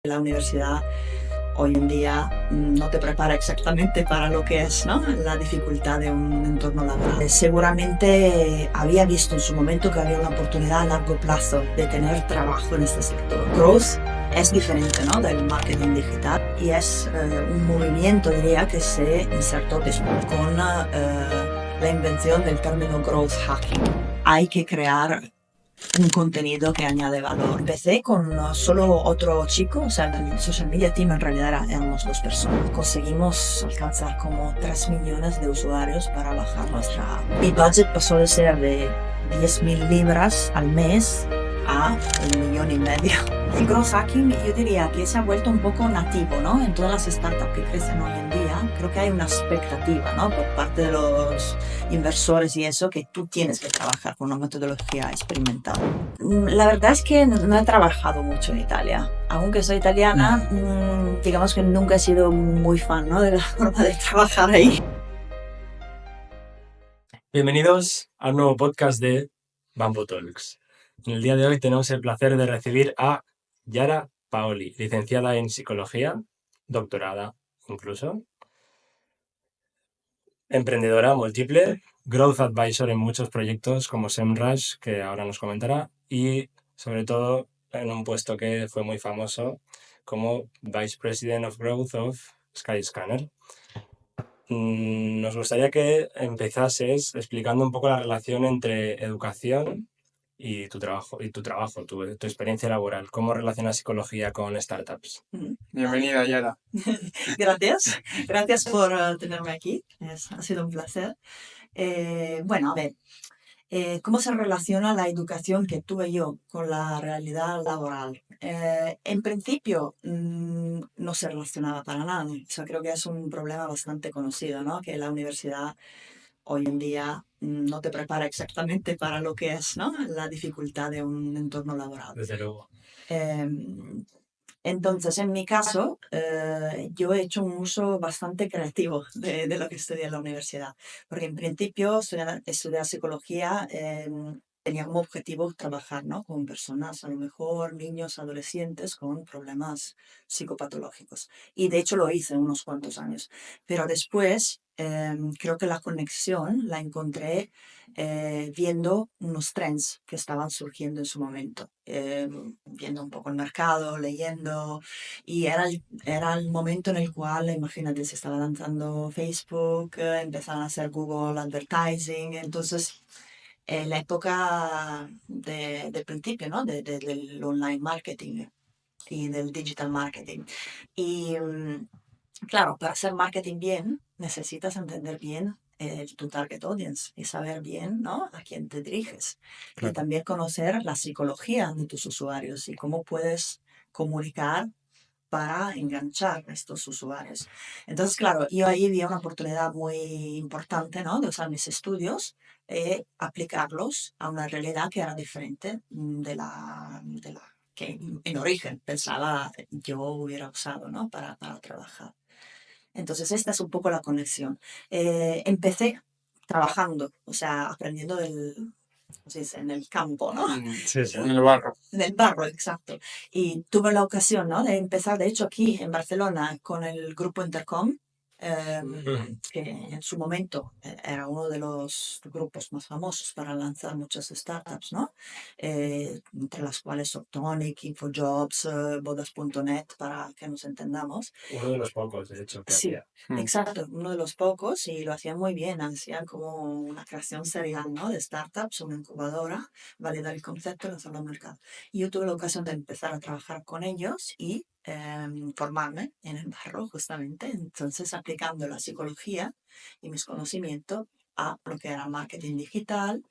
La universidad hoy en día no te prepara exactamente para lo que es, ¿no?, la dificultad de un entorno laboral. Seguramente había visto en su momento que había una oportunidad a largo plazo de tener trabajo en este sector. Growth es diferente, ¿no?, del marketing digital y es un movimiento, diría, que se insertó después con la invención del término growth hacking. Hay que crear un contenido que añade valor. Empecé con solo otro chico, o sea, el social media team en realidad éramos dos personas. Conseguimos alcanzar como 3 millones de usuarios para bajar nuestra... Mi budget pasó de ser de 10.000 libras al mes a 1,5 millones. El growth hacking, yo diría que se ha vuelto un poco nativo, ¿no?, en todas las startups que crecen hoy en día. Creo que hay una expectativa, ¿no?, por parte de los inversores y eso, que tú tienes que trabajar con una metodología experimental. La verdad es que no he trabajado mucho en Italia. Aunque soy italiana, digamos que nunca he sido muy fan, ¿no?, de la forma de trabajar ahí. Bienvenidos a un nuevo podcast de Bamboo Talks. En el día de hoy tenemos el placer de recibir a Yara Paoli, licenciada en Psicología, doctorada incluso, emprendedora múltiple, Growth Advisor en muchos proyectos como SEMrush, que ahora nos comentará, y sobre todo en un puesto que fue muy famoso como Vice President of Growth of Skyscanner. Nos gustaría que empezases explicando un poco la relación entre educación y tu trabajo, tu experiencia laboral. ¿Cómo relacionas psicología con startups? Bienvenida, Yara. Gracias por tenerme aquí. Ha sido un placer. Bueno, a ver, ¿cómo se relaciona la educación que tuve yo con la realidad laboral? En principio, no se relacionaba para nada. Eso creo que es un problema bastante conocido, ¿no?, que la universidad hoy en día no te prepara exactamente para lo que es, ¿no?, la dificultad de un entorno laboral. Desde luego. Entonces, en mi caso, yo he hecho un uso bastante creativo de lo que estudié en la universidad, porque en principio estudiar psicología tenía como objetivo trabajar, ¿no?, con personas, a lo mejor niños, adolescentes con problemas psicopatológicos. Y de hecho lo hice unos cuantos años. Pero después creo que la conexión la encontré viendo unos trends que estaban surgiendo en su momento, viendo un poco el mercado, leyendo, y era el momento en el cual, imagínate, se estaba lanzando Facebook, empezaban a hacer Google Advertising, entonces la época del principio, ¿no?, del online marketing y del digital marketing. Y claro, para hacer marketing bien, necesitas entender bien tu target audience y saber bien, ¿no?, a quién te diriges. Y Claro. también conocer la psicología de tus usuarios y cómo puedes comunicar para enganchar a estos usuarios. Entonces, claro, yo ahí vi una oportunidad muy importante, ¿no?, de usar mis estudios y aplicarlos a una realidad que era diferente de la que en origen pensaba yo hubiera usado, ¿no?, para trabajar. Entonces, esta es un poco la conexión. Empecé trabajando, o sea, aprendiendo ¿cómo se dice?, en el campo, ¿no? Sí, sí. En el barro. En el barro, exacto. Y tuve la ocasión, ¿no?, de empezar, de hecho, aquí en Barcelona con el grupo Intercom, que en su momento era uno de los grupos más famosos para lanzar muchas startups, ¿no? Entre las cuales Optonic, Infojobs, Bodas.net, para que nos entendamos. Uno de los pocos, de hecho, que Sí, hacía. exacto, uno de los pocos, y lo hacían muy bien. Hacían como una creación serial, ¿no?, de startups, una incubadora, validar el concepto y lanzarlo al mercado. Y yo tuve la ocasión de empezar a trabajar con ellos y formarme en el barro, justamente. Entonces, aplicando la psicología y mis conocimientos a lo que era marketing digital,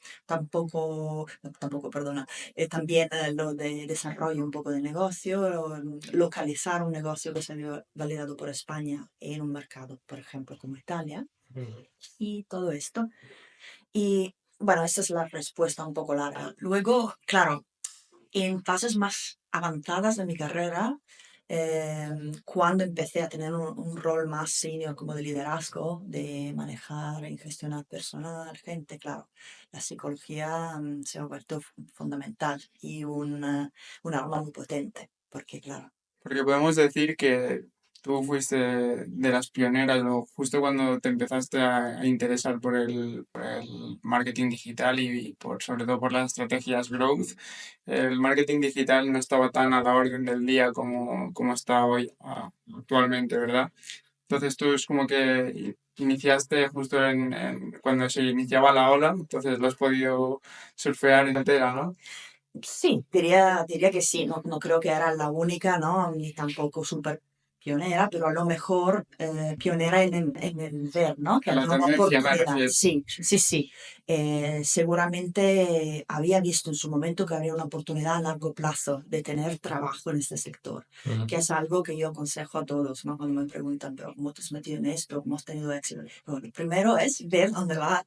perdona, también lo de desarrollo un poco de negocio, localizar un negocio que se había validado por España en un mercado, por ejemplo, como Italia, y todo esto. Y bueno, esa es la respuesta un poco larga. Luego, claro, en fases más avanzadas de mi carrera, cuando empecé a tener un rol más senior, como de liderazgo, de manejar y gestionar personal, gente, claro, la psicología se ha vuelto fundamental y un arma muy potente, porque claro, Porque podemos decir que tú fuiste de las pioneras o justo cuando te empezaste a interesar por el marketing digital y por, sobre todo por las estrategias growth, el marketing digital no estaba tan a la orden del día como está hoy actualmente, ¿verdad? Entonces tú es como que iniciaste justo cuando se iniciaba la ola, entonces lo has podido surfear entera, ¿no? Sí, diría que sí, no, no creo que era la única, ¿no? Ni tampoco súper pionera, pero a lo mejor pionera en el ver, ¿no? Que En la había una tendencia me oportunidad. refiero. Sí, sí, sí. Seguramente había visto en su momento que había una oportunidad a largo plazo de tener trabajo en este sector, que es algo que yo aconsejo a todos, ¿no? Cuando me preguntan, pero ¿cómo te has metido en esto? ¿Cómo has tenido éxito? Bueno, lo primero es ver dónde va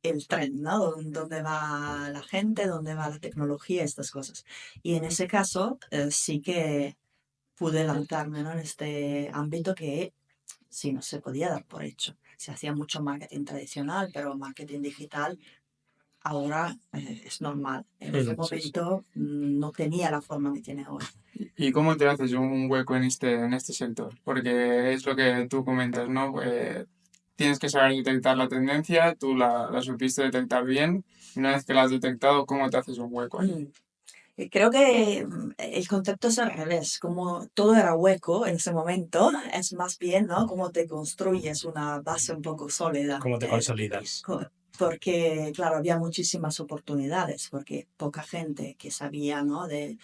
el tren, ¿no? Dónde va la gente, dónde va la tecnología, estas cosas. Y en ese caso sí que pude lanzarme, ¿no? En este ámbito que sí no se podía dar por hecho. Se hacía mucho marketing tradicional, pero marketing digital ahora es normal. En ese momento no tenía la forma que tiene ahora. ¿Y cómo te haces un hueco en este sector? Porque es lo que tú comentas, ¿no? Tienes que saber detectar la tendencia, tú la supiste detectar bien, y una vez que la has detectado, ¿cómo te haces un hueco ahí? Creo que el concepto es al revés, como todo era hueco en ese momento, es más bien, ¿no? Cómo te construyes una base un poco sólida. ¿Cómo te consolidas? Porque, claro, había muchísimas oportunidades, porque poca gente que sabía, ¿no? De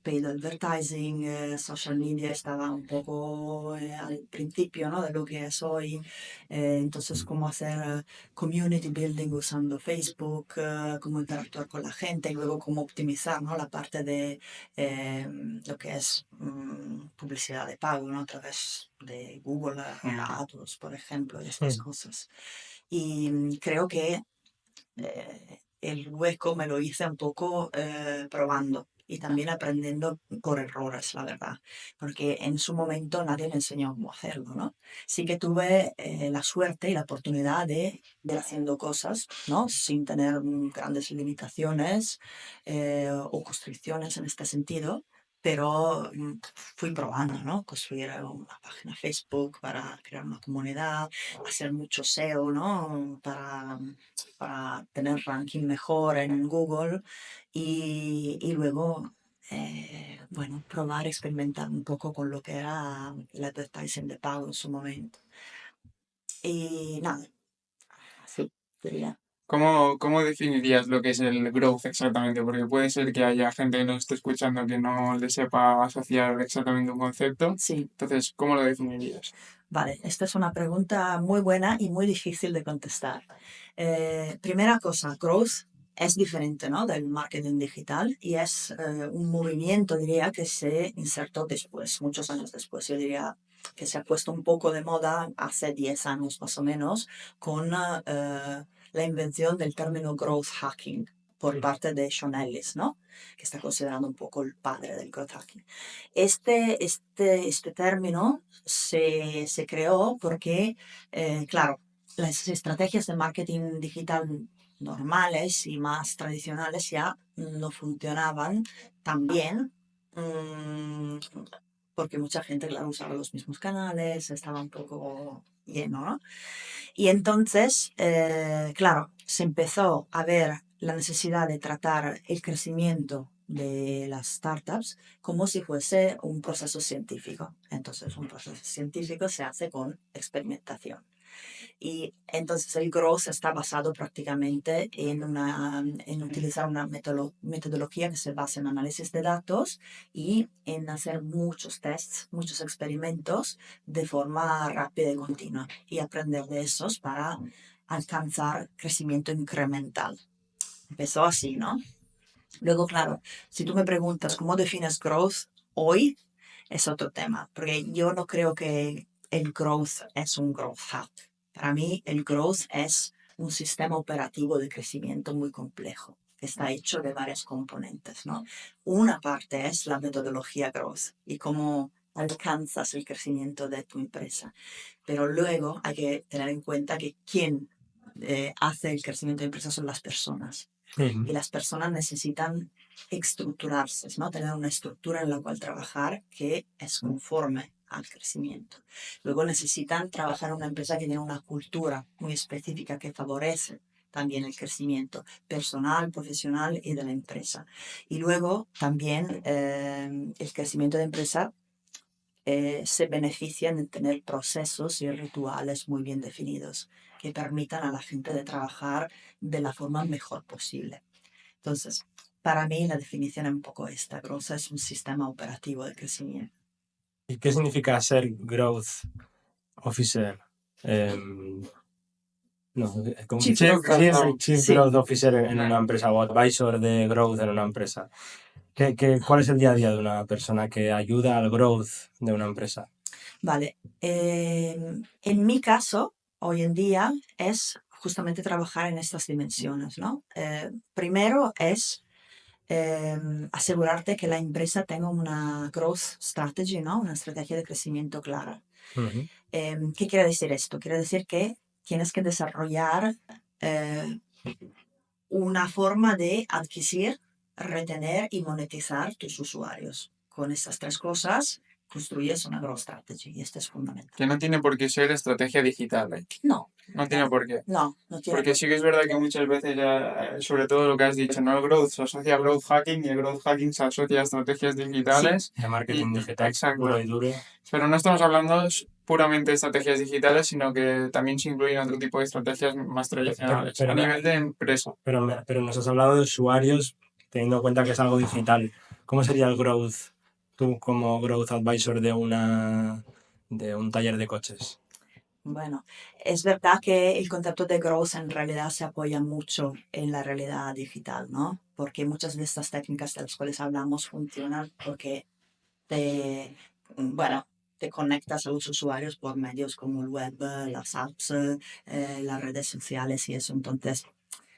paid advertising, social media estaba un poco al principio, ¿no? De lo que es hoy. Entonces, cómo hacer community building usando Facebook, cómo interactuar con la gente y luego cómo optimizar, ¿no? La parte de lo que es publicidad de pago, ¿no? A través de Google AdWords, por ejemplo, y estas cosas. Y creo que el hueco me lo hice un poco probando y también aprendiendo por errores, la verdad, porque en su momento nadie me enseñó cómo hacerlo, ¿no? Sí que tuve la suerte y la oportunidad de ir haciendo cosas, ¿no? Sin tener grandes limitaciones o constricciones en este sentido. Pero fui probando, ¿no? Construir una página Facebook para crear una comunidad, hacer mucho SEO, ¿no? Para tener ranking mejor en Google y luego, bueno, probar, experimentar un poco con lo que era el advertising de pago en su momento. Y nada, así diría. ¿Cómo definirías lo que es el growth exactamente? Porque puede ser que haya gente que nos esté escuchando que no le sepa asociar exactamente un concepto. Sí, Entonces, ¿cómo lo definirías? vale, esta es una pregunta muy buena y muy difícil de contestar. Primera cosa, growth es diferente, ¿no? Del marketing digital y es un movimiento, diría, que se insertó después, muchos años después. Yo diría que se ha puesto un poco de moda hace 10 años más o menos con la invención del término growth hacking por parte de Sean Ellis, ¿no? Que está considerado un poco el padre del growth hacking. Este término se creó porque, claro, las estrategias de marketing digital normales y más tradicionales ya no funcionaban tan bien, mm, porque mucha gente, claro, usaba los mismos canales, estaba un poco lleno, ¿no? Y entonces, claro, se empezó a ver la necesidad de tratar el crecimiento de las startups como si fuese un proceso científico. Entonces, un proceso científico se hace con experimentación. Y entonces el growth está basado prácticamente en utilizar una metodología que se basa en análisis de datos y en hacer muchos tests, muchos experimentos de forma rápida y continua y aprender de esos para alcanzar crecimiento incremental. Empezó así, ¿no? Luego, claro, si tú me preguntas cómo defines growth hoy, es otro tema, porque yo no creo que el growth es un growth hack. Para mí, el growth es un sistema operativo de crecimiento muy complejo, que está hecho de varias componentes, ¿no? Una parte es la metodología growth y cómo alcanzas el crecimiento de tu empresa. Pero luego hay que tener en cuenta que quien hace el crecimiento de empresa son las personas. Ujú. y las personas necesitan estructurarse, ¿no? Tener una estructura en la cual trabajar que es conforme al crecimiento. Luego necesitan trabajar en una empresa que tiene una cultura muy específica que favorece también el crecimiento personal, profesional y de la empresa. Y luego también el crecimiento de empresa se benefician de tener procesos y rituales muy bien definidos que permitan a la gente de trabajar de la forma mejor posible. Entonces, para mí la definición es un poco esta. Growth es un sistema operativo de crecimiento. ¿Y qué significa ser growth officer? Em, no, Chief Sí, Growth sí, Officer. Chief Sí. Growth Officer en una empresa o advisor de growth en una empresa. ¿Cuál es el día a día de una persona que ayuda al growth de una empresa? Vale. En mi caso, hoy en día, es justamente trabajar en estas dimensiones, ¿no? Primero es asegurarte que la empresa tenga una growth strategy, ¿no? Una estrategia de crecimiento clara. Ujú. ¿Qué quiere decir esto? Quiere decir que tienes que desarrollar una forma de adquirir, retener y monetizar tus usuarios. Con estas tres cosas construyes una growth strategy y esto es fundamental. que no tiene por qué ser estrategia digital, ¿eh? No, No tiene por qué. no tiene Porque por sí que es verdad que muchas veces, sobre todo lo que has dicho, ¿no? El growth se asocia a growth hacking y el growth hacking se asocia a estrategias Sí, digitales. De marketing digital Exacto. puro y duro. Pero no estamos hablando puramente de estrategias digitales, sino que también se incluyen otro tipo de estrategias más tradicionales Pero- a nivel de empresa. Pero nos has hablado de usuarios teniendo en cuenta que es algo digital. ¿Cómo sería el growth, tú como growth advisor de un taller de coches? bueno, es verdad que el concepto de growth en realidad se apoya mucho en la realidad digital, ¿no? Porque muchas de estas técnicas de las cuales hablamos funcionan porque te, bueno, te conectas a los usuarios por medios como el web, las apps, las redes sociales y eso. Entonces,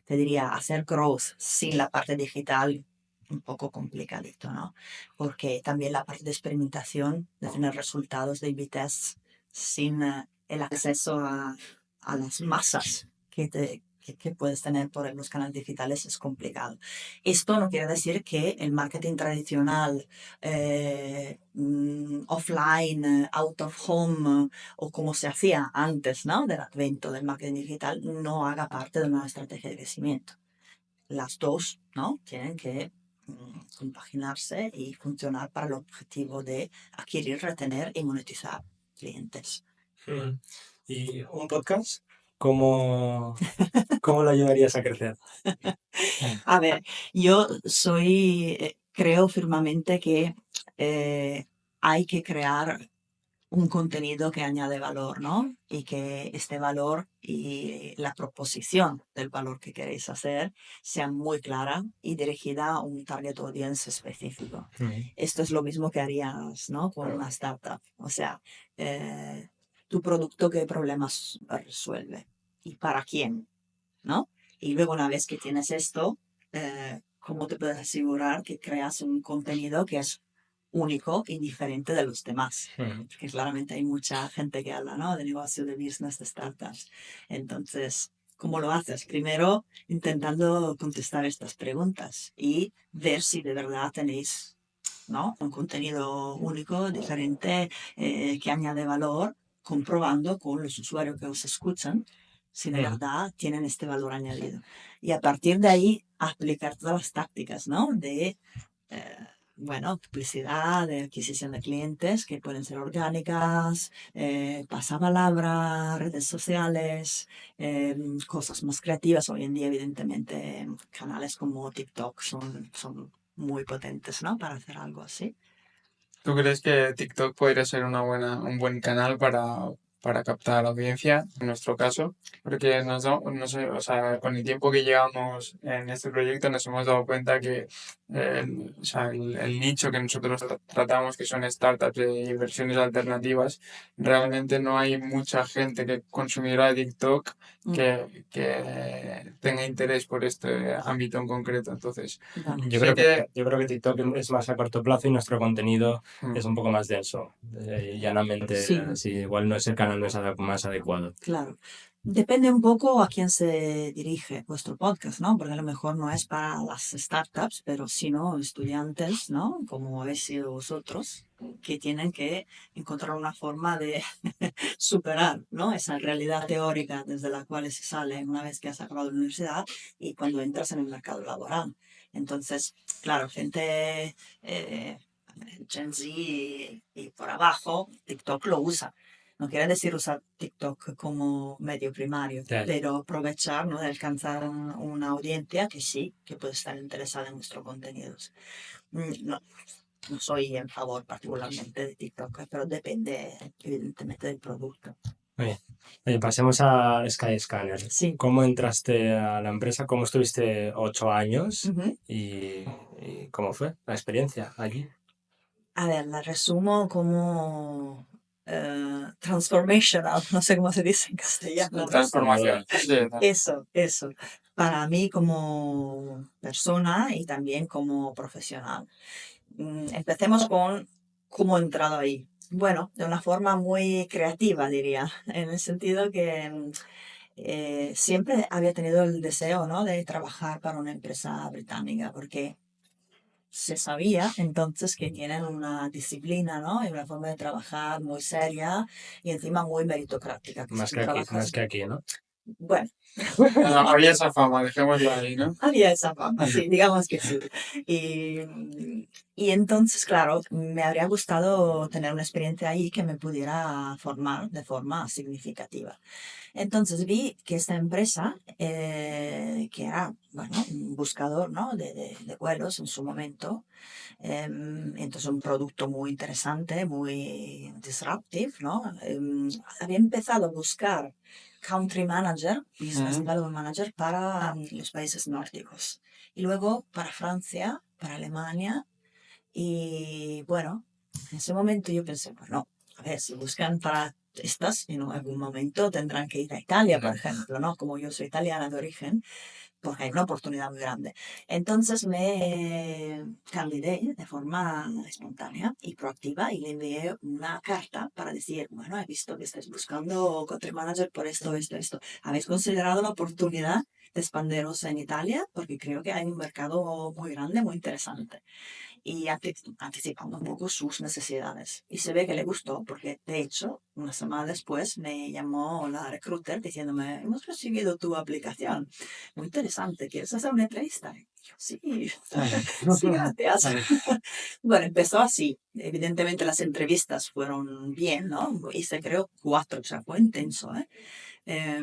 te diría, hacer growth sin la parte digital, un poco complicadito, ¿no? Porque también la parte de experimentación, de tener resultados de A/B tests sin el acceso a las masas que puedes tener por los canales digitales es complicado. Esto no quiere decir que el marketing tradicional, offline, out of home, o como se hacía antes, ¿no? Del advento del marketing digital, no haga parte de una estrategia de crecimiento. Las dos, ¿no? Tienen que compaginarse y funcionar para el objetivo de adquirir, retener y monetizar clientes. Mm. ¿Y un podcast? ¿Cómo lo ayudarías a crecer? A ver, yo creo firmemente que hay que crear un contenido que añade valor, ¿no? Y que este valor y la proposición del valor que queréis hacer sea muy clara y dirigida a un target audience específico. Mm. Esto es lo mismo que harías, ¿no? Con una startup. O sea, eh, tu producto qué problemas resuelve y para quién, ¿no? Y luego una vez que tienes esto, ¿cómo te puedes asegurar que creas un contenido que es único y diferente de los demás? Mm. Porque claramente hay mucha gente que habla, ¿no? De negocio, de business, de startups. Entonces, ¿cómo lo haces? Primero, intentando contestar estas preguntas y ver si de verdad tenéis, ¿no? Un contenido único, diferente, que añade valor, comprobando con los usuarios que os escuchan si de Mm. verdad tienen este valor añadido. Y a partir de ahí, aplicar todas las tácticas, ¿no? De eh, bueno, publicidad, de adquisición de clientes que pueden ser orgánicas, pasapalabra, redes sociales, cosas más creativas. Hoy en día, evidentemente, canales como TikTok son muy potentes, ¿no? Para hacer algo así. ¿Tú crees que TikTok podría ser un buen canal para captar audiencia, en nuestro caso? Porque no sé, o sea, con el tiempo que llevamos en este proyecto nos hemos dado cuenta que o sea, el nicho que nosotros tratamos, que son startups de inversiones alternativas, realmente no hay mucha gente que consumirá TikTok que tenga interés por este ámbito en concreto. Entonces, Vale. Yo sí creo que... yo creo que TikTok es más a corto plazo y nuestro contenido mm, es un poco más denso. Llanamente, Sí, sí, igual no es el canal más adecuado. claro. Depende un poco a quién se dirige vuestro podcast, ¿no? Porque a lo mejor no es para las startups, pero sino estudiantes, ¿no? Como habéis sido vosotros, que tienen que encontrar una forma de superar, ¿no? Esa realidad teórica desde la cual se sale una vez que has acabado la universidad y cuando entras en el mercado laboral. Entonces, claro, gente Gen Z y por abajo, TikTok lo usa. No quiere decir usar TikTok como medio primario, Ya, pero aprovechar, ¿no? De alcanzar una audiencia que sí, que puede estar interesada en nuestros contenidos. No, no soy en favor particularmente de TikTok, pero depende evidentemente del producto. oye, oye, pasemos a Skyscanner. Sí. ¿Cómo entraste a la empresa? ¿Cómo estuviste 8 años? Ujú. ¿Y cómo fue la experiencia allí? A ver, la resumo como transformational, no sé cómo se dice en castellano, ¿no? Transformación. Sí, Eso, para mí como persona y también como profesional. Empecemos con cómo he entrado ahí. Bueno, de una forma muy creativa, diría, en el sentido que siempre había tenido el deseo, ¿no? De trabajar para una empresa británica, porque se sabía entonces que tienen una disciplina, ¿no? Y una forma de trabajar muy seria y encima muy meritocrática. Que si Más tú que aquí, trabajas, más que aquí, ¿no? bueno, había esa fama, dejémoslo ahí, ¿no? había esa fama, sí, digamos que sí. Y entonces, claro, me habría gustado tener una experiencia ahí que me pudiera formar de forma significativa. Entonces vi que esta empresa, que era, bueno, un buscador, ¿no? de vuelos en su momento, entonces un producto muy interesante, muy disruptive, ¿no? Había empezado a buscar country manager, business Mm. development manager para los países nórdicos y luego para Francia, para Alemania y bueno, en ese momento yo pensé, bueno, a ver, si buscan para estas, en algún momento tendrán que ir a Italia, por Ya. ejemplo, ¿no? Como yo soy italiana de origen, porque hay una oportunidad muy grande. Entonces me candidé de forma espontánea y proactiva y le envié una carta para decir, bueno, he visto que estáis buscando country manager por esto, esto, esto. ¿Habéis considerado la oportunidad de expanderos en Italia? Porque creo que hay un mercado muy grande, muy interesante y anticipando un poco sus necesidades. Y se ve que le gustó, porque de hecho, una semana después me llamó la recruiter diciéndome, hemos recibido tu aplicación. Muy interesante, ¿quieres hacer una entrevista? Y yo, sí, sí, gracias. Bueno, empezó así. Evidentemente las entrevistas fueron bien, ¿no? Hice creo 4, o sea, fue intenso, ¿eh?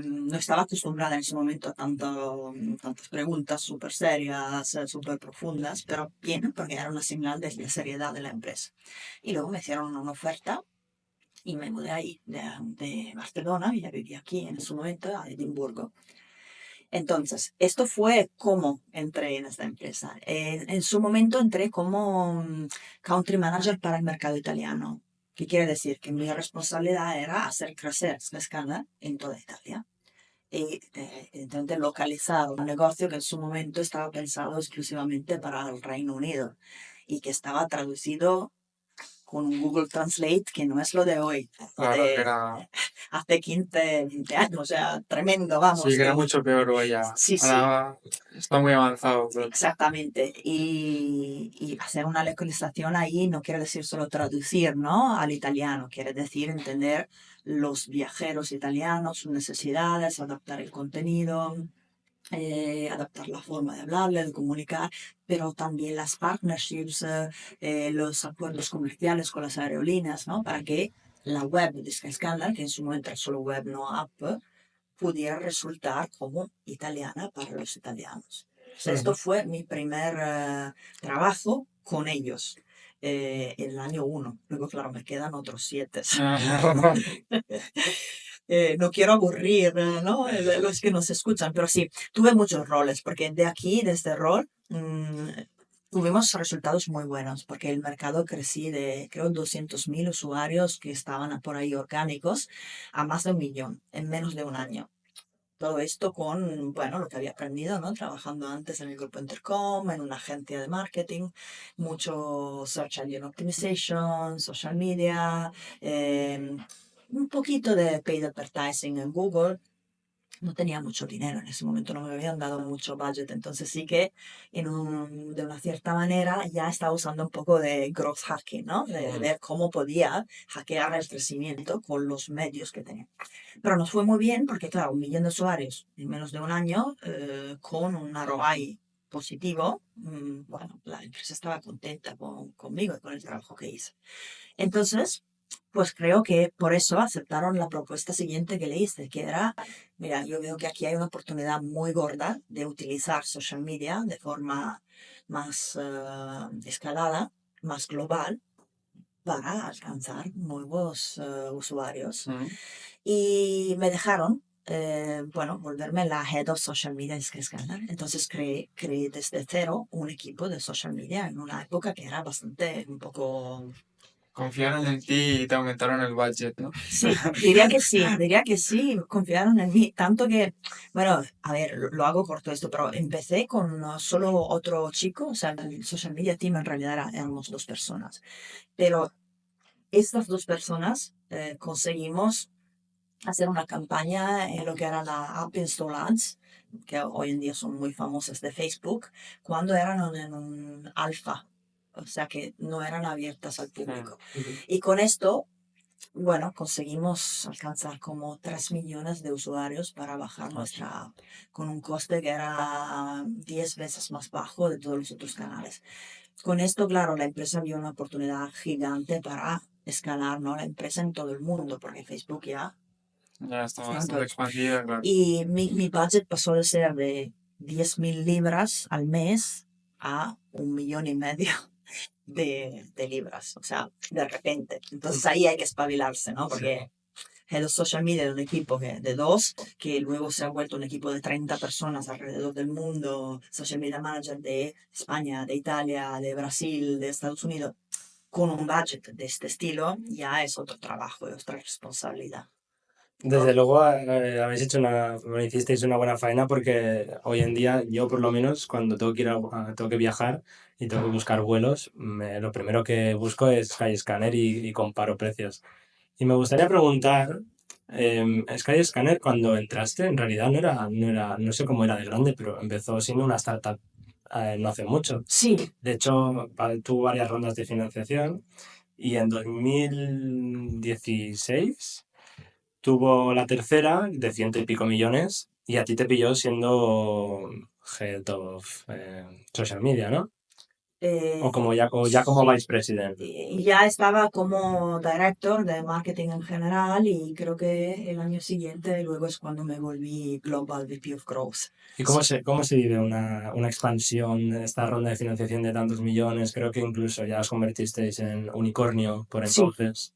No estaba acostumbrada en ese momento a tantas preguntas súper serias, súper profundas, pero bien, porque era una señal de la seriedad de la empresa. Y luego me hicieron una oferta y me mudé ahí, de Barcelona, y ya vivía aquí en ese momento, a Edimburgo. Entonces, esto fue cómo entré en esta empresa. En su momento entré como country manager para el mercado italiano. ¿Qué quiere decir? Que mi responsabilidad era hacer crecer Skyscanner en toda Italia y evidentemente localizar un negocio que en su momento estaba pensado exclusivamente para el Reino Unido y que estaba traducido con un Google Translate que no es lo de hoy, lo Claro, que de era. hace 15, 20 años, o sea, tremendo, Sí, vamos. que era mucho peor hoy ya. Sí, sí, Ahora está muy avanzado, pero. exactamente. Y hacer una localización ahí no quiere decir solo traducir, ¿no? Al italiano, quiere decir entender los viajeros italianos, sus necesidades, adaptar el contenido, adaptar la forma de hablarle, de comunicar, pero también las partnerships, los acuerdos comerciales con las aerolíneas, ¿no? Para que la web de Skyscanner, que en su momento era solo web, no app, pudiera resultar como italiana para los italianos. O sea, esto fue mi primer trabajo con ellos. El año 1. Luego, claro, me quedan otros 7. No quiero aburrir, ¿no? Los que nos escuchan, pero sí, tuve muchos roles, porque de aquí, de este rol, tuvimos resultados muy buenos, porque el mercado crecí de, creo, 200.000 usuarios que estaban por ahí orgánicos a más de 1 millón en menos de un año. Todo esto con, bueno, lo que había aprendido, ¿no? Trabajando antes en el grupo Intercom, en una agencia de marketing, mucho Search Engine Optimization, social media, un poquito de paid advertising en Google no tenía mucho dinero en ese momento, no me habían dado mucho budget, entonces sí que de una cierta manera ya estaba usando un poco de growth hacking, ¿no? De ver cómo podía hackear el crecimiento con los medios que tenía. Pero nos fue muy bien porque, claro, 1 millón de usuarios en menos de un año, con un ROI positivo, bueno, la empresa estaba contenta conmigo y con el trabajo que hice. Entonces, pues creo que por eso aceptaron la propuesta siguiente que le hice, que era, mira, yo veo que aquí hay una oportunidad muy gorda de utilizar social media de forma más escalada, más global, para alcanzar nuevos usuarios. Y me dejaron, bueno, volverme la Head of Social Media en Skyscanner. Entonces creé desde cero un equipo de social media en una época que era bastante, un poco. Confiaron en ti y te aumentaron el budget, ¿no? Sí, diría que sí, confiaron en mí, tanto que, bueno, a ver, lo hago corto esto, pero empecé con solo otro chico, o sea, el social media team en realidad éramos 2 personas, pero estas 2 personas conseguimos hacer una campaña en lo que era la App Install Ads, que hoy en día son muy famosas de Facebook, cuando eran en un alfa, o sea que no eran abiertas al público. Y con esto, bueno, conseguimos alcanzar como 3 millones de usuarios para bajar nuestra app, con un coste que era 10 veces más bajo de todos los otros canales. Con esto, claro, la empresa vio una oportunidad gigante para escalar, ¿no? La empresa en todo el mundo, porque Facebook ya. Ya está bastante expandida, claro. Y mi budget pasó de ser de 10.000 libras al mes a 1,5 millones de libras, o sea, de repente. Entonces ahí hay que espabilarse, ¿no? Porque Head of Social Media de un equipo de 2, que luego se ha vuelto un equipo de 30 personas alrededor del mundo, Social Media Manager de España, de Italia, de Brasil, de Estados Unidos, con un budget de este estilo, ya es otro trabajo y otra responsabilidad. Desde luego me hicisteis una buena faena porque hoy en día yo por lo menos cuando tengo que tengo que viajar y tengo que buscar vuelos, lo primero que busco es Skyscanner y comparo precios. Y me gustaría preguntar, Skyscanner cuando entraste en realidad no sé cómo era de grande, pero empezó siendo una startup no hace mucho. Sí, De hecho, tuvo varias rondas de financiación y en 2016 tuvo la tercera de 100 y pico millones y a ti te pilló siendo Head of Social Media, ¿no? O ya como Vice President. Y ya estaba como director de marketing en general y creo que el año siguiente luego es cuando me volví Global VP of Growth. ¿Y cómo se vive una expansión, esta ronda de financiación de tantos millones? Creo que incluso ya os convertisteis en unicornio por Sí. entonces.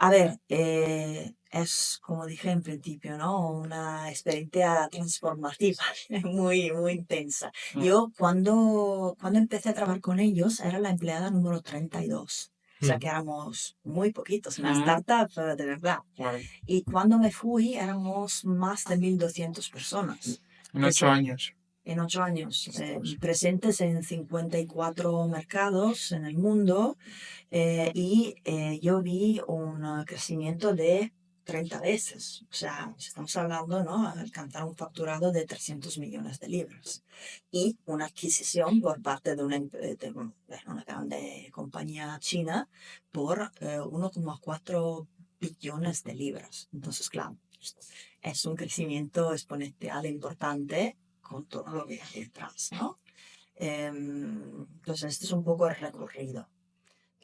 A ver, es como dije en principio, ¿no? Una experiencia transformativa, muy, muy intensa. Yo cuando empecé a trabajar con ellos era la empleada número 32. O sea que éramos muy poquitos, una startup de verdad. Claro. Y cuando me fui éramos más de 1.200 personas. En 8 años. En 8 años, presentes en 54 mercados en el mundo, y yo vi un crecimiento de 30 veces. O sea, estamos hablando, ¿no? Alcanzar un facturado de 300 millones de libras. Y una adquisición por parte de una grande compañía china por 1,4 billones de libras. Entonces, claro, es un crecimiento exponencial importante con todo lo que hay detrás, ¿no? Entonces, este es un poco el recorrido.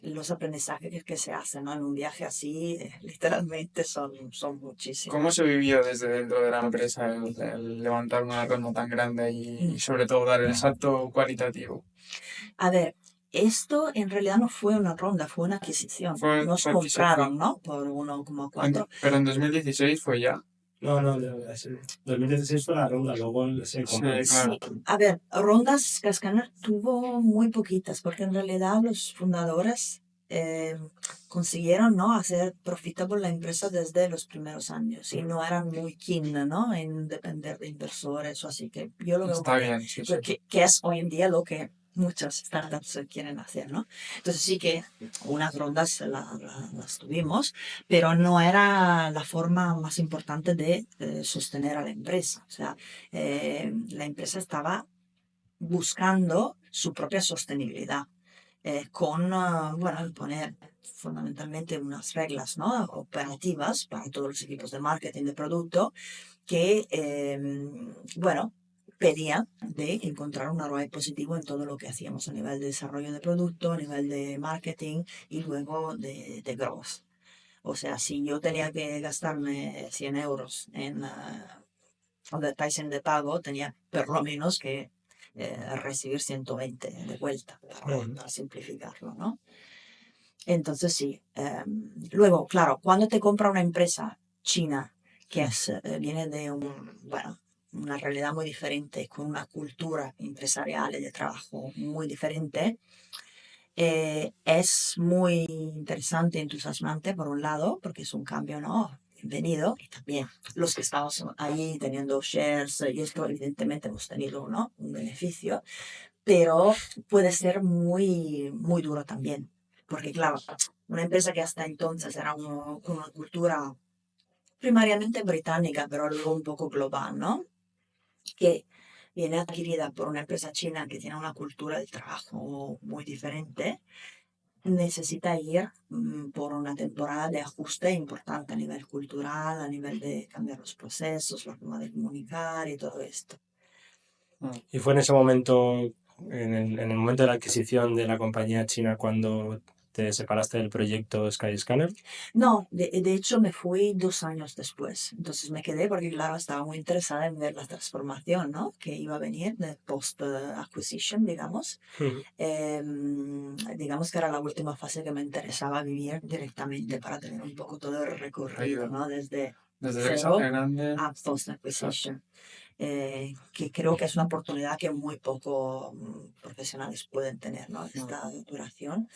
Los aprendizajes que se hacen, ¿no? En un viaje así, literalmente son muchísimos. ¿Cómo se vivió desde dentro de la empresa el levantar una ronda tan grande y sobre todo dar el salto cualitativo? A ver, esto en realidad no fue una ronda, fue una adquisición. Nos Fue compraron, ¿no? Por 1,4. Pero en 2016 fue ya. No, 2016 fue la ronda, luego se compró. Claro. Sí, a ver, rondas Skyscanner tuvo muy poquitas, porque en realidad los fundadores consiguieron, ¿no? Hacer profitable la empresa desde los primeros años y no eran muy keen, ¿no? En depender de inversores o así, que yo lo veo Está bien, sí, sí. que es hoy en día lo que muchas startups quieren hacer, ¿no? Entonces sí que unas rondas las tuvimos, pero no era la forma más importante de sostener a la empresa. O sea, la empresa estaba buscando su propia sostenibilidad con, bueno, poner fundamentalmente unas reglas, ¿no? Operativas para todos los equipos de marketing de producto que, bueno, pedían de encontrar un ROI positivo en todo lo que hacíamos a nivel de desarrollo de producto, a nivel de marketing y luego de growth. O sea, si yo tenía que gastarme 100 euros en advertising de pago, tenía por lo menos que recibir 120 de vuelta para simplificarlo, ¿no? Entonces sí. Luego, claro, cuando te compra una empresa china que viene de bueno, una realidad muy diferente, con una cultura empresarial y de trabajo muy diferente, es muy interesante, entusiasmante por un lado, porque es un cambio, ¿no? Bienvenido. Y también los que estamos ahí teniendo shares y esto, evidentemente hemos tenido, ¿no? Un beneficio, pero puede ser muy, muy duro también. Porque claro, una empresa que hasta entonces era con una cultura primariamente británica, pero luego un poco global, ¿no? Que viene adquirida por una empresa china que tiene una cultura de trabajo muy diferente, necesita ir por una temporada de ajuste importante a nivel cultural, a nivel de cambiar los procesos, la forma de comunicar y todo esto. Y fue en ese momento, en el momento de la adquisición de la compañía china, cuando te separaste del proyecto Skyscanner. No, de hecho me fui 2 años después. Entonces me quedé porque, claro, estaba muy interesada en ver la transformación, ¿no? Que iba a venir de post-acquisition, digamos. Digamos que era la última fase que me interesaba vivir directamente para tener un poco todo el recorrido, ¿no? Desde cero grande. a post-acquisition. Que creo que es una oportunidad que muy pocos profesionales pueden tener, ¿no? Esta duración.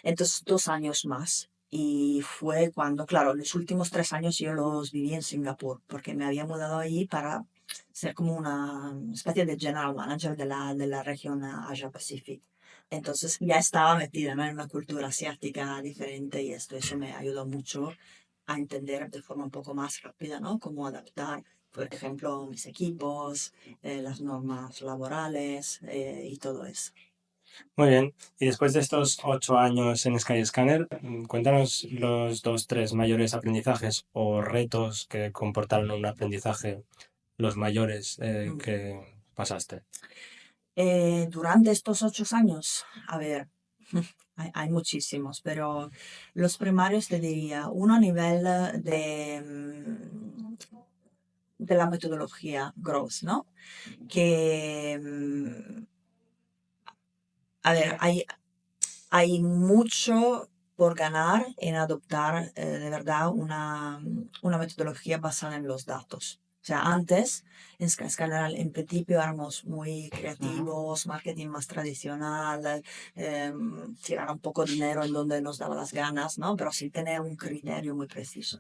Entonces, 2 años más. Y fue cuando, claro, los últimos 3 años yo los viví en Singapur, porque me había mudado ahí para ser como una especie de general manager de la región Asia Pacific. Entonces ya estaba metida, ¿no? En una cultura asiática diferente y eso me ayudó mucho a entender de forma un poco más rápida, ¿no? Cómo adaptar, por ejemplo, mis equipos, las normas laborales y todo eso. Muy bien. Y después de estos 8 años en Skyscanner, cuéntanos los 2, 3 mayores aprendizajes o retos que comportaron un aprendizaje, los mayores que pasaste. Durante estos 8 años, a ver, hay muchísimos, pero los primarios te diría, uno a nivel de la metodología Growth, ¿no? Que, a ver, hay mucho por ganar en adoptar de verdad una metodología basada en los datos. O sea, antes, en Skyscanner, en principio éramos muy creativos, marketing más tradicional, tirar un poco de dinero en donde nos daba las ganas, ¿no? Pero sin tener un criterio muy preciso.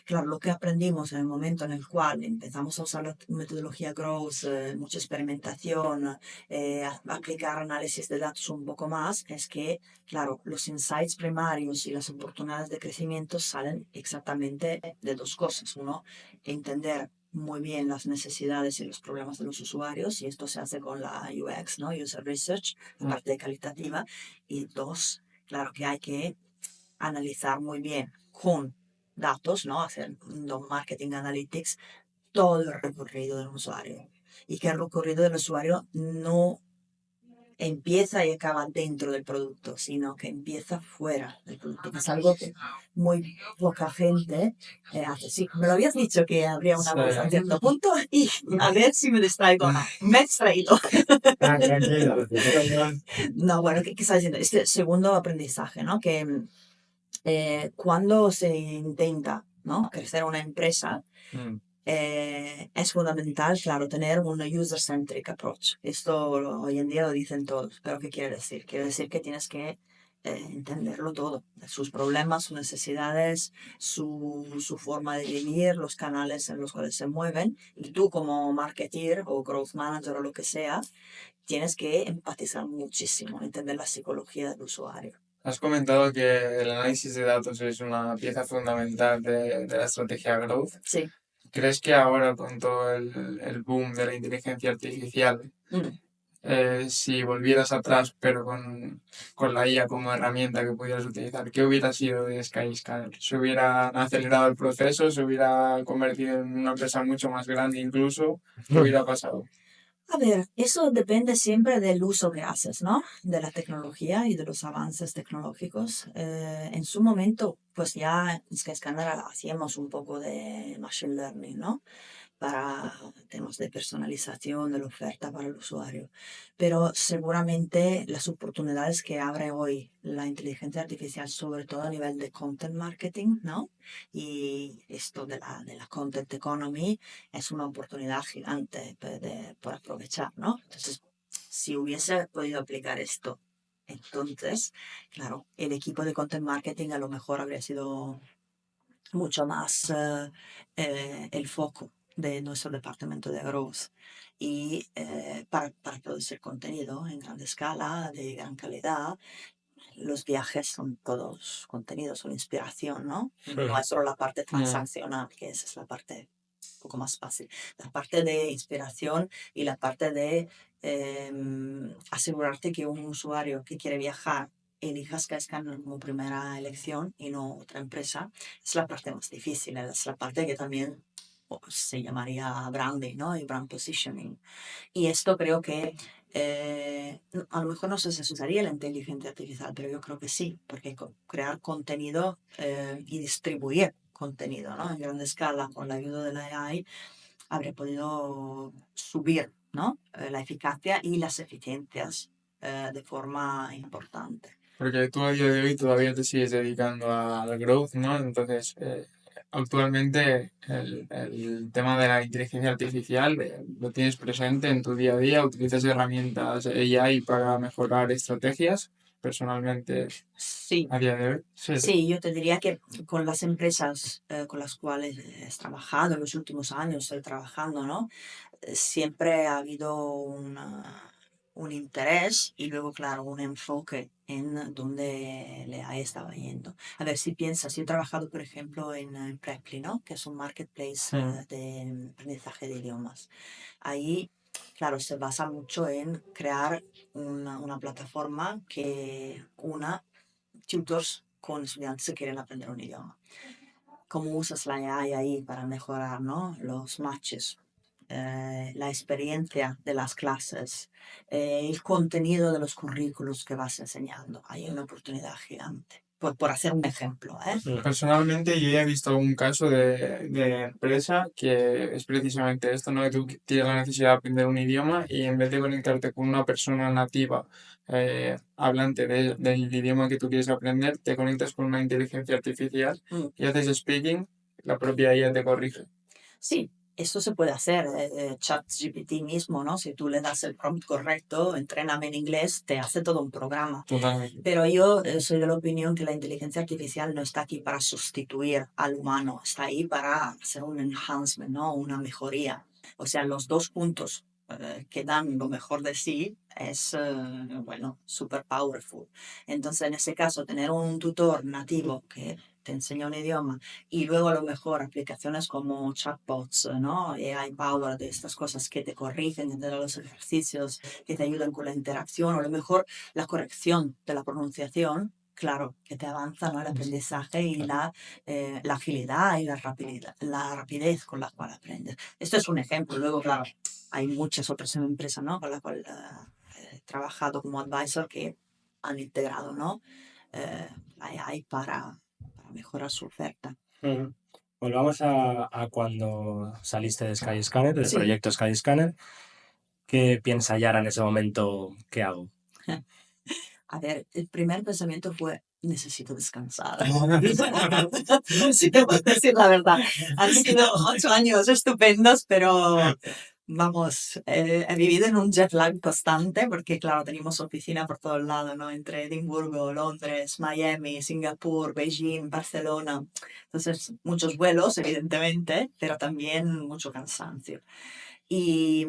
Claro, lo que aprendimos en el momento en el cual empezamos a usar la metodología Growth, mucha experimentación, aplicar análisis de datos un poco más, es que, claro, los insights primarios y las oportunidades de crecimiento salen exactamente de dos cosas. Uno, entender muy bien las necesidades y los problemas de los usuarios, y esto se hace con la UX, ¿no? User Research, la parte calitativa. Y dos, claro que hay que analizar muy bien con datos, ¿no? Hacer marketing analytics, todo el recorrido del usuario. Y que el recorrido del usuario no empieza y acaba dentro del producto, sino que empieza fuera del producto, que es algo que muy poca gente hace. Sí, me lo habías dicho que habría una voz a cierto punto y a ver si me distraigo o no. Me he distraído. Tranquilo. No, bueno, ¿qué estás diciendo? Este segundo aprendizaje, ¿no? Que cuando se intenta, ¿no? crecer una empresa, es fundamental, claro, tener un user-centric approach. Esto hoy en día lo dicen todos, pero ¿qué quiere decir? Quiere decir que tienes que entenderlo todo, sus problemas, sus necesidades, su forma de vivir, los canales en los cuales se mueven. Y tú como marketer o growth manager o lo que sea, tienes que empatizar muchísimo, entender la psicología del usuario. Has comentado que el análisis de datos es una pieza fundamental de la estrategia Growth. Sí. ¿Crees que ahora con todo el boom de la inteligencia artificial, si volvieras atrás pero con la IA como herramienta que pudieras utilizar, qué hubiera sido de Skyscanner? ¿Se hubiera acelerado el proceso? ¿Se hubiera convertido en una empresa mucho más grande incluso? ¿Qué hubiera pasado? A ver, eso depende siempre del uso que haces, ¿no? De la tecnología y de los avances tecnológicos. En su momento, pues ya en Skyscanner hacíamos un poco de machine learning, ¿no? Para temas de personalización de la oferta para el usuario. Pero seguramente las oportunidades que abre hoy la inteligencia artificial, sobre todo a nivel de content marketing, ¿no? Y esto de la content economy es una oportunidad gigante por aprovechar, ¿no? Entonces, si hubiese podido aplicar esto, entonces, claro, el equipo de content marketing a lo mejor habría sido mucho más el foco de nuestro departamento de growth y para producir contenido en gran escala, de gran calidad. Los viajes son todos contenidos, son inspiración, ¿no? No es solo la parte transaccional, que esa es la parte un poco más fácil. La parte de inspiración y la parte de asegurarte que un usuario que quiere viajar elija Skyscanner como primera elección y no otra empresa, es la parte más difícil, es la parte que también se llamaría branding, ¿no? Y brand positioning. Y esto creo que a lo mejor no sé si se usaría la inteligencia artificial, pero yo creo que sí, porque crear contenido y distribuir contenido, ¿no? En gran escala con la ayuda de la AI habría podido subir, ¿no? La eficacia y las eficiencias de forma importante. Porque tú a día de hoy todavía te sigues dedicando al growth, ¿no? Entonces, actualmente el tema de la inteligencia artificial lo tienes presente en tu día a día, utilizas herramientas AI para mejorar estrategias, personalmente, Sí, a día de hoy. Sí. sí, yo te diría que con las empresas con las cuales he trabajado en los últimos años, estoy trabajando, ¿no? Siempre ha habido un interés y luego, claro, un enfoque en dónde le estaba yendo. A ver, si piensas, yo he trabajado, por ejemplo, en Preply, ¿no? Que es un marketplace de aprendizaje de idiomas. Ahí, claro, se basa mucho en crear una plataforma que una tutors con estudiantes que quieren aprender un idioma. ¿Cómo usas la AI ahí para mejorar, ¿no? Los matches? La experiencia de las clases, el contenido de los currículos que vas enseñando. Hay una oportunidad gigante, por hacer un ejemplo, ¿eh? Personalmente, yo ya he visto un caso de empresa que es precisamente esto, ¿no? Que tú tienes la necesidad de aprender un idioma y en vez de conectarte con una persona nativa hablante del idioma que tú quieres aprender, te conectas con una inteligencia artificial y haces speaking, la propia IA te corrige. Sí, esto se puede hacer. ChatGPT mismo, ¿no? Si tú le das el prompt correcto, entréname en inglés, te hace todo un programa. Totalmente. Pero yo soy de la opinión que la inteligencia artificial no está aquí para sustituir al humano, está ahí para hacer un enhancement, ¿no? Una mejoría. O sea, los dos puntos que dan lo mejor de sí es, bueno, super powerful. Entonces, en ese caso, tener un tutor nativo que te enseña un idioma y luego a lo mejor aplicaciones como chatbots, ¿no? AI Power, de estas cosas que te corrigen, que te dan los ejercicios, que te ayudan con la interacción, o a lo mejor la corrección de la pronunciación, claro, que te avanza, ¿no? El aprendizaje y la agilidad y la rapidez con la cual aprendes. Esto es un ejemplo. Luego, claro, hay muchas otras empresas, ¿no? Con las cuales he trabajado como advisor que han integrado, ¿no? La AI para mejorar su oferta. Volvamos a cuando saliste de Skyscanner, del Sí. proyecto Skyscanner. ¿Qué piensa Yara en ese momento? ¿Qué hago? A ver, el primer pensamiento fue, necesito descansar. Sí, te puedo decir la verdad. Han sido 8 años estupendos, pero vamos, he vivido en un jet lag constante porque, claro, tenemos oficina por todos lados, ¿no? Entre Edimburgo, Londres, Miami, Singapur, Beijing, Barcelona. Entonces, muchos vuelos, evidentemente, pero también mucho cansancio. Y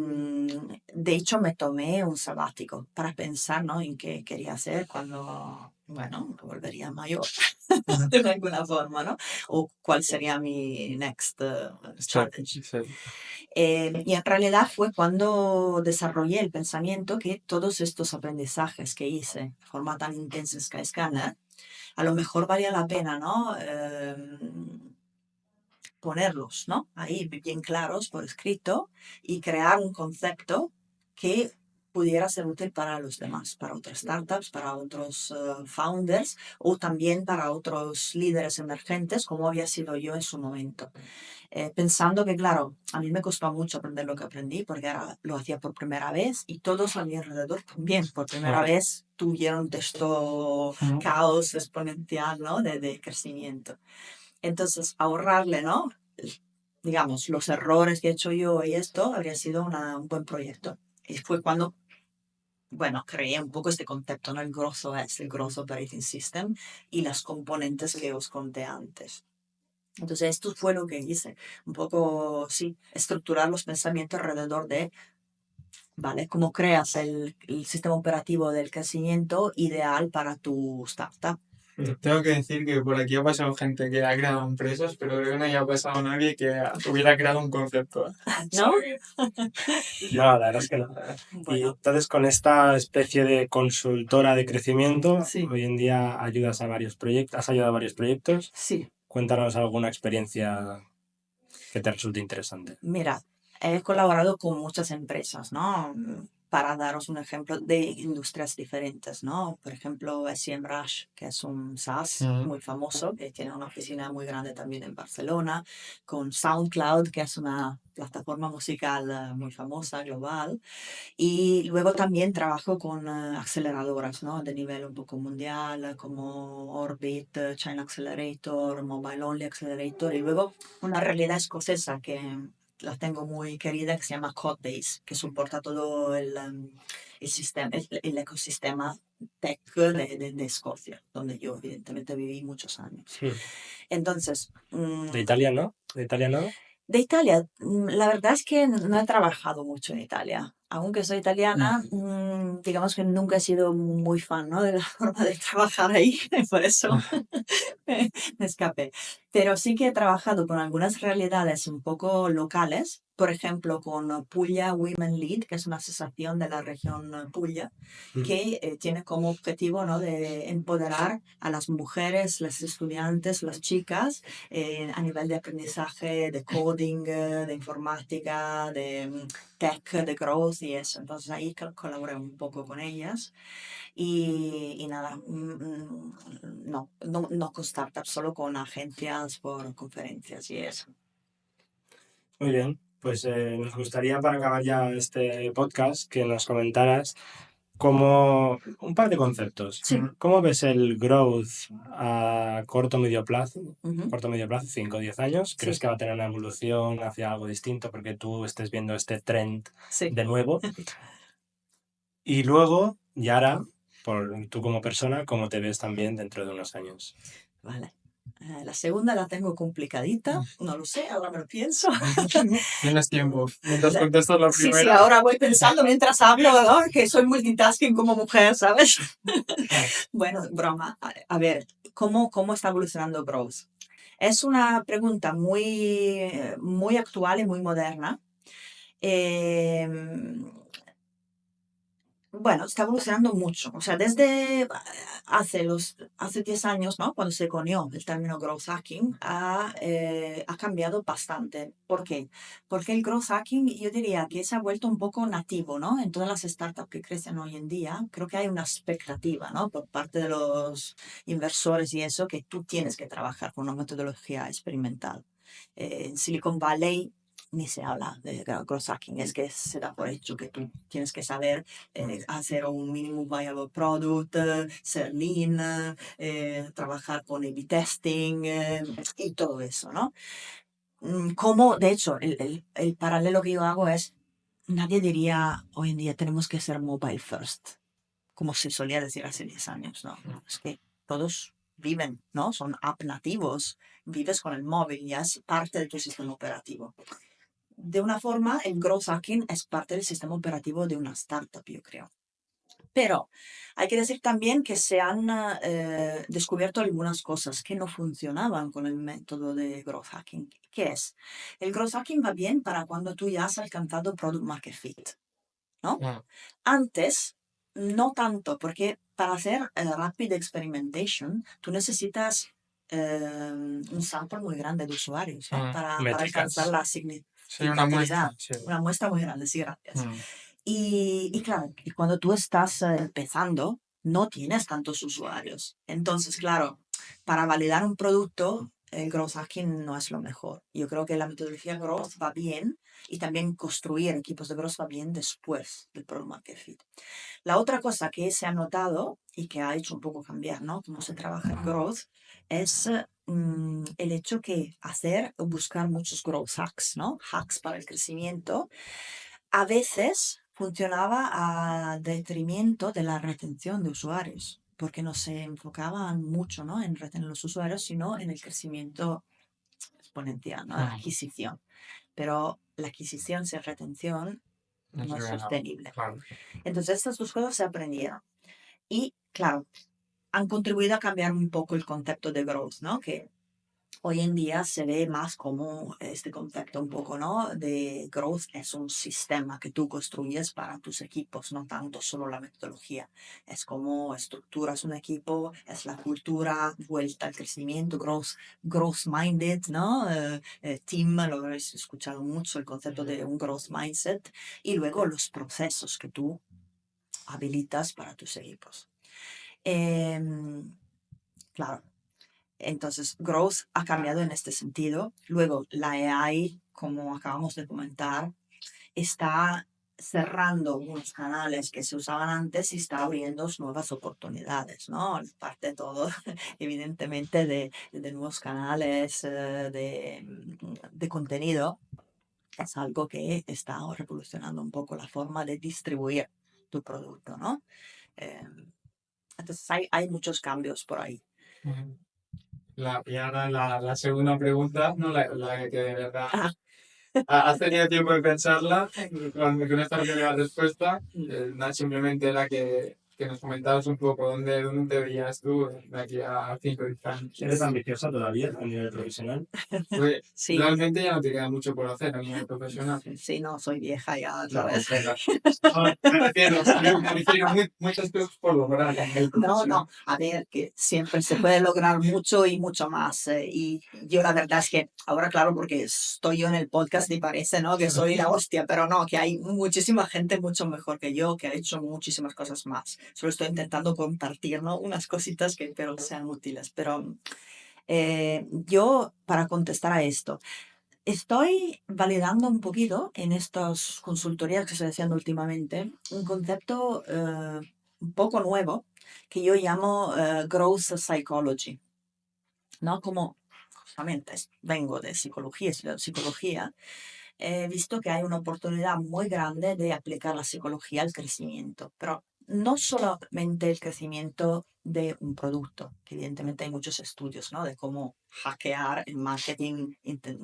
de hecho me tomé un sabático para pensar, ¿no? En qué quería hacer cuando, bueno, volvería mayor de alguna forma, ¿no? O cuál sería mi next Sí, challenge. sí. Y en realidad fue cuando desarrollé el pensamiento que todos estos aprendizajes que hice de forma tan intensa en Skyscanner, a lo mejor valía la pena, ¿no? Ponerlos, ¿no? Ahí bien claros por escrito y crear un concepto que pudiera ser útil para los demás, para otras startups, para otros founders o también para otros líderes emergentes, como había sido yo en su momento. Pensando que, claro, a mí me costó mucho aprender lo que aprendí porque ahora lo hacía por primera vez y todos a mi alrededor también por primera vez tuvieron esto caos exponencial, ¿no? De crecimiento. Entonces, ahorrarle, ¿no? Digamos, los errores que he hecho yo y esto habría sido un buen proyecto. Y fue cuando, bueno, creé un poco este concepto, ¿no? El grosso es el Gross Operating System y las componentes que os conté antes. Entonces, esto fue lo que hice. Un poco, sí, estructurar los pensamientos alrededor de, ¿vale? Cómo creas el sistema operativo del crecimiento ideal para tu startup. Tengo que decir que por aquí ha pasado gente que ha creado empresas, pero creo que no haya pasado nadie que hubiera creado un concepto. ¿No? No, la verdad es que no. Y Bueno, entonces con esta especie de consultora de crecimiento, sí, hoy en día ayudas a varios proyectos, has ayudado a varios proyectos. sí. Cuéntanos alguna experiencia que te resulte interesante. Mira, he colaborado con muchas empresas, ¿no? Para daros un ejemplo de industrias diferentes, ¿no? Por ejemplo, SEMrush, que es un SaaS muy famoso, que tiene una oficina muy grande también en Barcelona, con SoundCloud, que es una plataforma musical muy famosa, global. Y luego también trabajo con aceleradoras, ¿no? De nivel un poco mundial, como Orbit, China Accelerator, Mobile Only Accelerator. Y luego una realidad escocesa que la tengo muy querida, que se llama Codebase, que soporta todo el sistema, el ecosistema tech de Escocia, donde yo evidentemente viví muchos años. Entonces, ¿De Italia no? ¿De Italia no? de Italia, la verdad es que no he trabajado mucho en Italia. Aunque soy italiana, digamos que nunca he sido muy fan, ¿no? De la forma de trabajar ahí, por eso me escapé. Pero sí que he trabajado con algunas realidades un poco locales, por ejemplo, con Puglia Women Lead, que es una asociación de la región Puglia, que tiene como objetivo, ¿no? De empoderar a las mujeres, las estudiantes, las chicas, a nivel de aprendizaje, de coding, de informática, de tech, de growth y eso. Entonces ahí colaboré un poco con ellas y nada, no con startups, solo con agencias por conferencias y eso. Muy bien, pues nos gustaría para acabar ya este podcast que nos comentaras como un par de conceptos. Sí. ¿Cómo ves el growth a corto medio plazo? Ujú. Corto medio plazo, 5 o 10 años. ¿Crees Sí. que va a tener una evolución hacia algo distinto porque tú estés viendo este trend Sí. de nuevo? Y luego, Yara, tú como persona, ¿cómo te ves también dentro de unos años? Vale. La segunda la tengo complicadita, no lo sé, ahora me lo pienso. Tienes tiempo. Mientras contestas la Sí, primera. ahora voy pensando mientras hablo, ¿no? Que soy multitasking como mujer, ¿sabes? Bueno, broma. A ver, ¿cómo está evolucionando Growth? Es una pregunta muy actual y muy moderna. Eh, bueno, está evolucionando mucho. O sea, desde hace 10 años, ¿no? Cuando se conoció el término growth hacking, ha cambiado bastante. ¿Por qué? Porque el growth hacking, yo diría que se ha vuelto un poco nativo, ¿no? En todas las startups que crecen hoy en día, creo que hay una expectativa, ¿no? Por parte de los inversores y eso, que tú tienes que trabajar con una metodología experimental. En Silicon Valley ni se habla de growth hacking, es que se da por hecho que tú tienes que saber hacer un minimum viable product, ser lean, trabajar con A/B testing y todo eso, ¿no? Como, de hecho, el paralelo que yo hago es nadie diría hoy en día tenemos que ser mobile first, como se solía decir hace 10 años, ¿no? Es que todos viven, ¿no? Son app nativos, vives con el móvil, ya es parte de tu sistema operativo. De una forma, el growth hacking es parte del sistema operativo de una startup, yo creo. Pero hay que decir también que se han descubierto algunas cosas que no funcionaban con el método de growth hacking. ¿Qué es? El growth hacking va bien para cuando tú ya has alcanzado product market fit, ¿no? Mm. Antes, no tanto, porque para hacer rapid experimentation, tú necesitas un sample muy grande de usuarios, ¿no? Mm. Para alcanzar Métricas. la Sí, una muestra. significatividad. Sí. Una muestra muy grande, sí, gracias. Mm. Y claro, y cuando tú estás empezando, no tienes tantos usuarios. Entonces, claro, para validar un producto, el growth hacking no es lo mejor. Yo creo que la metodología growth va bien y también construir equipos de growth va bien después del product market fit. La otra cosa que se ha notado y que ha hecho un poco cambiar, ¿no? Cómo se trabaja en growth es el hecho que hacer o buscar muchos growth hacks, ¿no? Hacks para el crecimiento a veces funcionaba a detrimento de la retención de usuarios, porque no se enfocaban mucho, ¿no? En retener los usuarios, sino en el crecimiento exponencial, ¿no? La Mm. adquisición. Pero la adquisición sin retención No no es sirve de nada. sostenible. Claro. Entonces, estas dos cosas se aprendieron. Y, claro, han contribuido a cambiar un poco el concepto de growth, ¿no? Que hoy en día se ve más como este concepto un poco, ¿no? De growth es un sistema que tú construyes para tus equipos, no tanto solo la metodología. Es como estructuras un equipo, es la cultura, vuelta al crecimiento, growth minded, ¿no? Team, lo habréis escuchado mucho, el concepto de un growth mindset. Y luego los procesos que tú habilitas para tus equipos. Em, claro, entonces, growth ha cambiado en este sentido. Luego, la AI, como acabamos de comentar, está cerrando unos canales que se usaban antes y está abriendo nuevas oportunidades, ¿no? Parte de todo, evidentemente, de nuevos canales de contenido. Es algo que está revolucionando un poco la forma de distribuir tu producto, ¿no? Eh, entonces, hay muchos cambios por ahí. Mm. Y ahora la segunda pregunta, no la que de verdad Ah, has tenido tiempo de pensarla con esta primera respuesta. Nada, simplemente la que nos comentabas un poco dónde te veías tú de aquí a 5 o 10 años. ¿Eres ambiciosa todavía a nivel profesional? Pues sí, realmente ya no te queda mucho por hacer a nivel profesional. sí, no, soy vieja ya, No, ¿sabes? pero no, me refiero muchos cosas por lograr a nivel No, profesional. no, a ver, que siempre se puede lograr mucho y mucho más. Y yo la verdad es que ahora, claro, porque estoy yo en el podcast y parece, ¿no? Que soy la hostia, pero no, que hay muchísima gente mucho mejor que yo, que ha hecho muchísimas cosas más. Solo estoy intentando compartir, ¿no? Unas cositas que espero que sean útiles. Pero yo, para contestar a esto, estoy validando un poquito en estas consultorías que estoy haciendo últimamente un concepto un poco nuevo que yo llamo growth psychology, ¿no? Como justamente vengo de psicología, estudio psicología, he visto que hay una oportunidad muy grande de aplicar la psicología al crecimiento, pero no solamente el crecimiento de un producto, que evidentemente hay muchos estudios, ¿no? De cómo hackear el marketing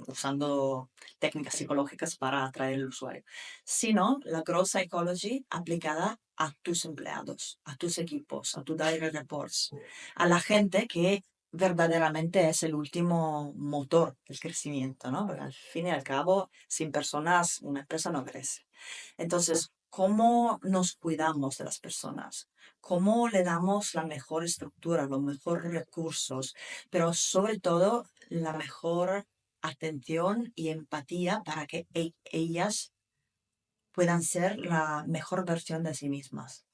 usando técnicas psicológicas para atraer al usuario, sino la growth psychology aplicada a tus empleados, a tus equipos, a tus direct reports, a la gente que verdaderamente es el último motor del crecimiento, ¿no? Porque al fin y al cabo, sin personas, una empresa no crece. Entonces, ¿cómo nos cuidamos de las personas? ¿Cómo le damos la mejor estructura, los mejores recursos, pero sobre todo la mejor atención y empatía para que ellas puedan ser la mejor versión de sí mismas?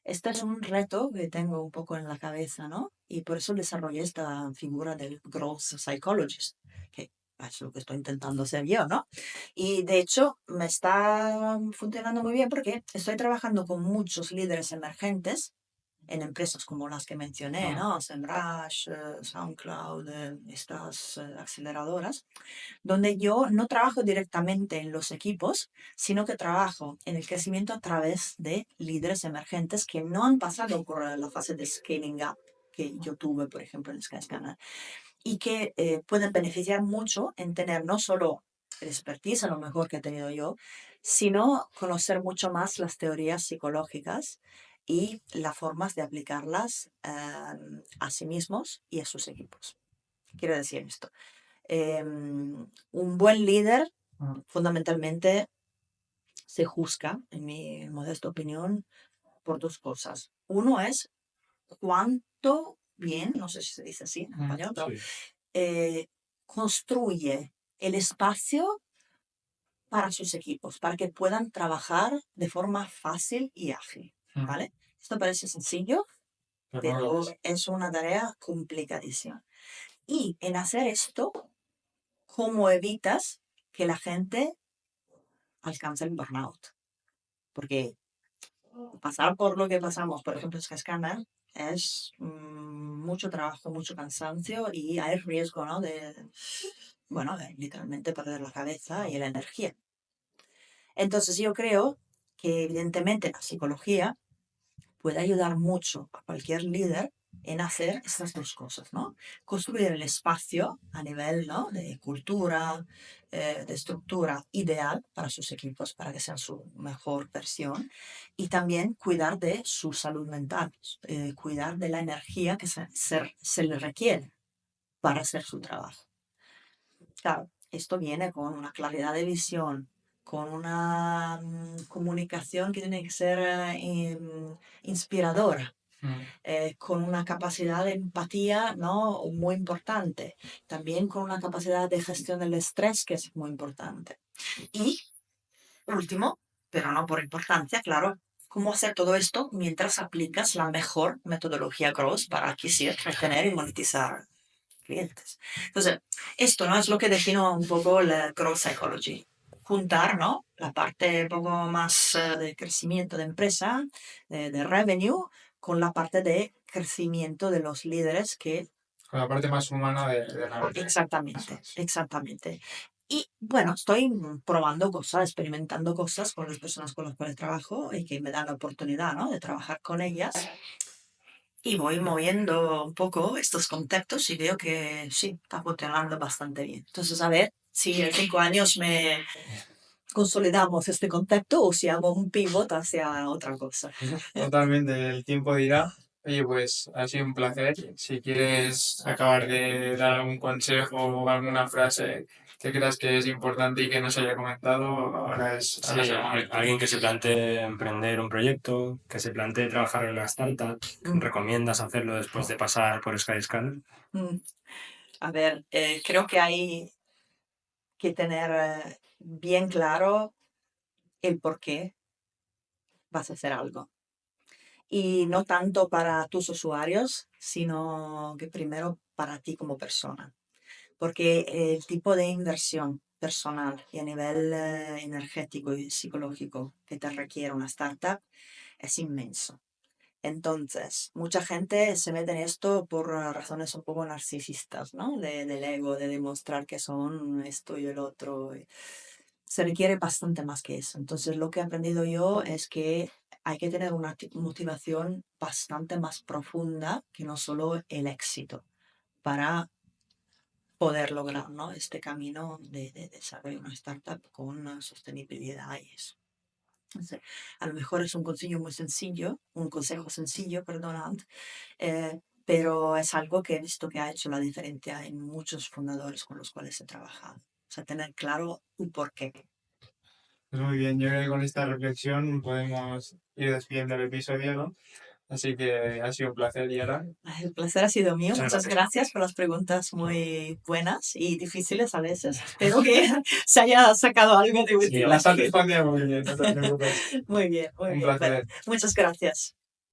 Este es un reto que tengo un poco en la cabeza, ¿no? Y por eso desarrollé esta figura del growth psychologist, que es lo que estoy intentando ser yo, ¿no? Y de hecho me está funcionando muy bien porque estoy trabajando con muchos líderes emergentes en empresas como las que mencioné, ¿no? SEMrush, SoundCloud, estas aceleradoras, donde yo no trabajo directamente en los equipos, sino que trabajo en el crecimiento a través de líderes emergentes que no han pasado por la fase de scaling up que yo tuve, por ejemplo, en Skyscanner, y que pueden beneficiar mucho en tener no solo el expertise, a lo mejor que he tenido yo, sino conocer mucho más las teorías psicológicas y las formas de aplicarlas a sí mismos y a sus equipos. Quiero decir esto. Un buen líder fundamentalmente se juzga, en mi modesta opinión, por dos cosas. Uno es cuánto bien, no sé si se dice así en español, pero construye el espacio para sus equipos, para que puedan trabajar de forma fácil y ágil, ¿vale? Esto parece sencillo, pero es una tarea complicadísima. Y en hacer esto, ¿cómo evitas que la gente alcance el burnout? Porque pasar por lo que pasamos, por ejemplo, en Skyscanner, es mucho trabajo, mucho cansancio y hay riesgo, ¿no? de literalmente perder la cabeza y la energía. Entonces yo creo que evidentemente la psicología puede ayudar mucho a cualquier líder en hacer estas dos cosas, ¿no? Construir el espacio a nivel, ¿no?, de cultura, de estructura ideal para sus equipos, para que sean su mejor versión, y también cuidar de su salud mental, cuidar de la energía que se le requiere para hacer su trabajo. Claro, esto viene con una claridad de visión, con una comunicación que tiene que ser inspiradora, con una capacidad de empatía, ¿no?, muy importante, también con una capacidad de gestión del estrés que es muy importante. Y último, pero no por importancia, claro, cómo hacer todo esto mientras aplicas la mejor metodología Growth para adquirir, retener y monetizar clientes. Entonces, esto no es lo que defino un poco la Growth Psychology. Juntar, ¿no?, la parte un poco más de crecimiento de empresa, de revenue, con la parte de crecimiento de los líderes que... Con la parte más humana de la... Exactamente. Y bueno, estoy probando cosas, experimentando cosas con las personas con las cuales trabajo y que me dan la oportunidad, ¿no?, de trabajar con ellas. Y voy moviendo un poco estos conceptos y veo que sí, está funcionando bastante bien. Entonces, a ver si en 5 años me consolidamos este concepto o si hago un pivot hacia otra cosa. Totalmente, el tiempo dirá. Oye, pues ha sido un placer. Si quieres acabar de dar algún consejo o alguna frase que creas que es importante y que no se haya comentado, ahora es... Sí, alguien que se plantee emprender un proyecto, que se plantee trabajar en una startup, ¿recomiendas hacerlo después de pasar por Skyscanner? A ver, creo que hay que tener bien claro el por qué vas a hacer algo. Y no tanto para tus usuarios, sino que primero para ti como persona. Porque el tipo de inversión personal y a nivel energético y psicológico que te requiere una startup es inmenso. Entonces, mucha gente se mete en esto por razones un poco narcisistas, ¿no? Del ego, de demostrar que son esto y el otro. Se requiere bastante más que eso. Entonces, lo que he aprendido yo es que hay que tener una motivación bastante más profunda que no solo el éxito para poder lograr, ¿no?, este camino de desarrollo de una startup con sostenibilidad y eso. Entonces, a lo mejor es un consejo sencillo, perdonad, pero es algo que he visto que ha hecho la diferencia en muchos fundadores con los cuales he trabajado. O sea, tener claro un porqué. Pues muy bien, yo creo que con esta reflexión podemos ir despidiendo el episodio, ¿no? Así que ha sido un placer, Yara. El placer ha sido mío. Muchas gracias por las preguntas muy buenas y difíciles a veces. Espero que se haya sacado algo de útil. La satisfacción muy bien, no te preocupes. Muy bien, muy Un bien. placer. Bueno, muchas gracias.